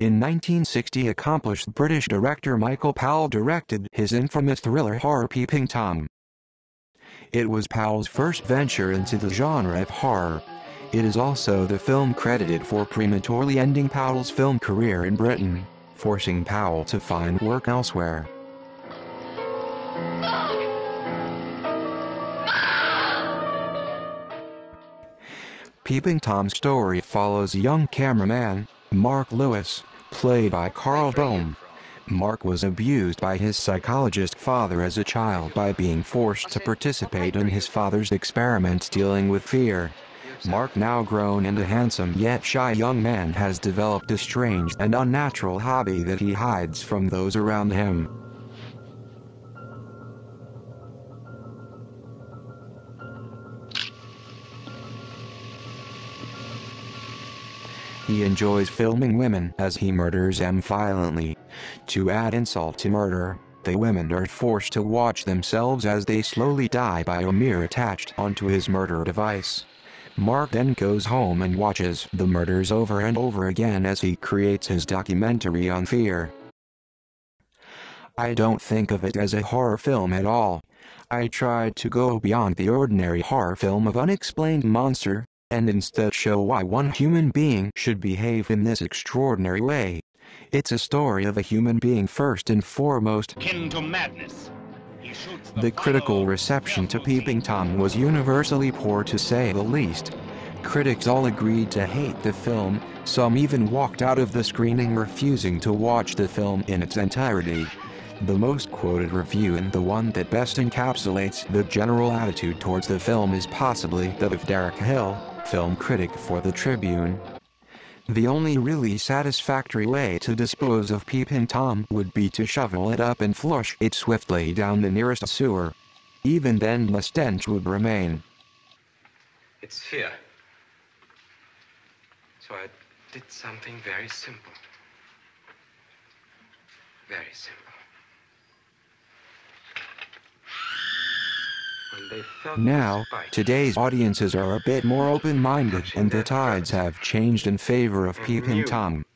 In 1960, accomplished British director Michael Powell directed his infamous thriller horror Peeping Tom. It was Powell's first venture into the genre of horror. It is also the film credited for prematurely ending Powell's film career in Britain, forcing Powell to find work elsewhere. Peeping Tom's story follows young cameraman, Mark Lewis, played by Carl Bohm. Mark was abused by his psychologist father as a child by being forced to participate in his father's experiments dealing with fear. Mark, now grown and a handsome yet shy young man, has developed a strange and unnatural hobby that he hides from those around him. He enjoys filming women as he murders them violently. To add insult to murder, the women are forced to watch themselves as they slowly die by a mirror attached onto his murder device. Mark then goes home and watches the murders over and over again as he creates his documentary on fear. I don't think of it as a horror film at all. I tried to go beyond the ordinary horror film of unexplained monster, and instead show why one human being should behave in this extraordinary way. It's a story of a human being first and foremost. Akin to madness. The critical reception to Peeping Tom was universally poor, to say the least. Critics all agreed to hate the film, some even walked out of the screening refusing to watch the film in its entirety. The most quoted review and the one that best encapsulates the general attitude towards the film is possibly that of Derek Hill, film critic for the Tribune. The only really satisfactory way to dispose of Peeping Tom would be to shovel it up and flush it swiftly down the nearest sewer. Even then the stench would remain. It's fear. So I did something very simple. Very simple. Now, today's audiences are a bit more open-minded and the tides have changed in favor of Peeping Tom.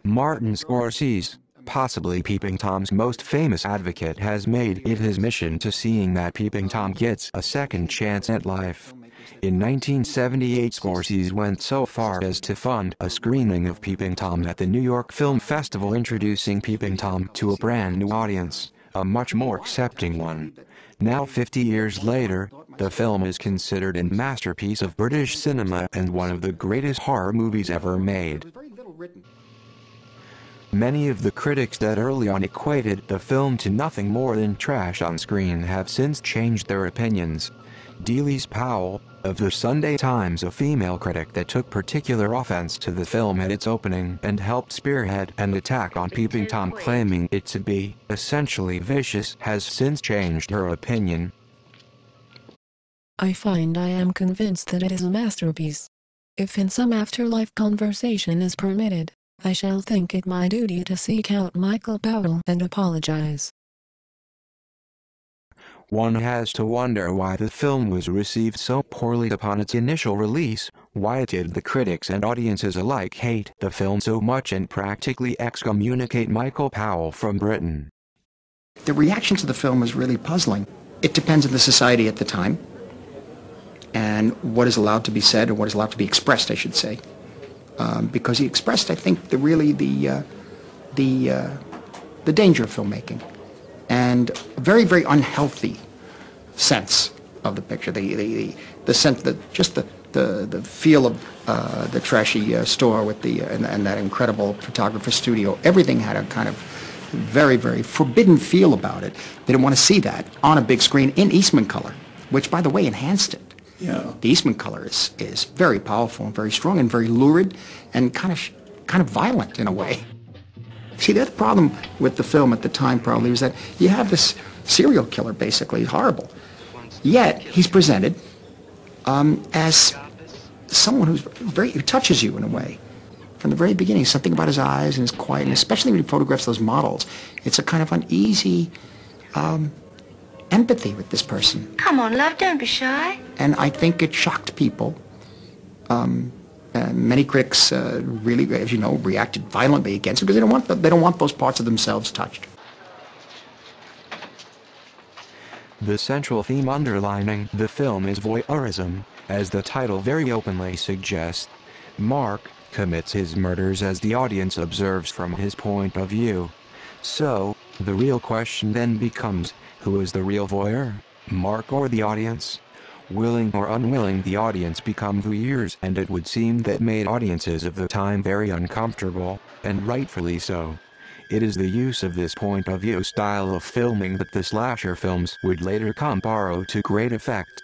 Martin Scorsese, possibly Peeping Tom's most famous advocate, has made it his mission to seeing that Peeping Tom gets a second chance at life. In 1978, Scorsese went so far as to fund a screening of Peeping Tom at the New York Film Festival, introducing Peeping Tom to a brand new audience, a much more accepting one. Now 50 years later, the film is considered a masterpiece of British cinema and one of the greatest horror movies ever made. Many of the critics that early on equated the film to nothing more than trash on screen have since changed their opinions. Delise Powell, of the Sunday Times, a female critic that took particular offense to the film at its opening and helped spearhead an attack on Peeping Tom, claiming it to be essentially vicious, has since changed her opinion. I am convinced that it is a masterpiece. If in some afterlife conversation is permitted, I shall think it my duty to seek out Michael Powell and apologize. One has to wonder why the film was received so poorly upon its initial release. Why did the critics and audiences alike hate the film so much and practically excommunicate Michael Powell from Britain? The reaction to the film is really puzzling. It depends on the society at the time and what is allowed to be said, or what is allowed to be expressed, I should say. Because he expressed, I think, the danger of filmmaking and a very, very unhealthy sense of the picture. The sense that just the feel of the trashy store with and that incredible photographer studio. Everything had a kind of very, very forbidden feel about it. They didn't want to see that on a big screen in Eastman color, which, by the way, enhanced it. Yeah. The Eastman color is very powerful and very strong and very lurid and kind of violent in a way. See, the other problem with the film at the time probably was that you have this serial killer, basically, horrible. Yet he's presented as someone who touches you in a way. From the very beginning, something about his eyes and his quiet, and especially when he photographs those models, it's a kind of uneasy empathy with this person. Come on, love, don't be shy. And I think it shocked people Many critics really, as you know, reacted violently against it because they don't want those parts of themselves touched. The central theme underlining the film is voyeurism, as the title very openly suggests. Mark commits his murders as the audience observes from his point of view. So, the real question then becomes, who is the real voyeur, Mark or the audience? Willing or unwilling, the audience become voyeurs, and it would seem that made audiences of the time very uncomfortable, and rightfully so. It is the use of this point of view style of filming that the slasher films would later come borrow to great effect.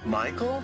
Michael?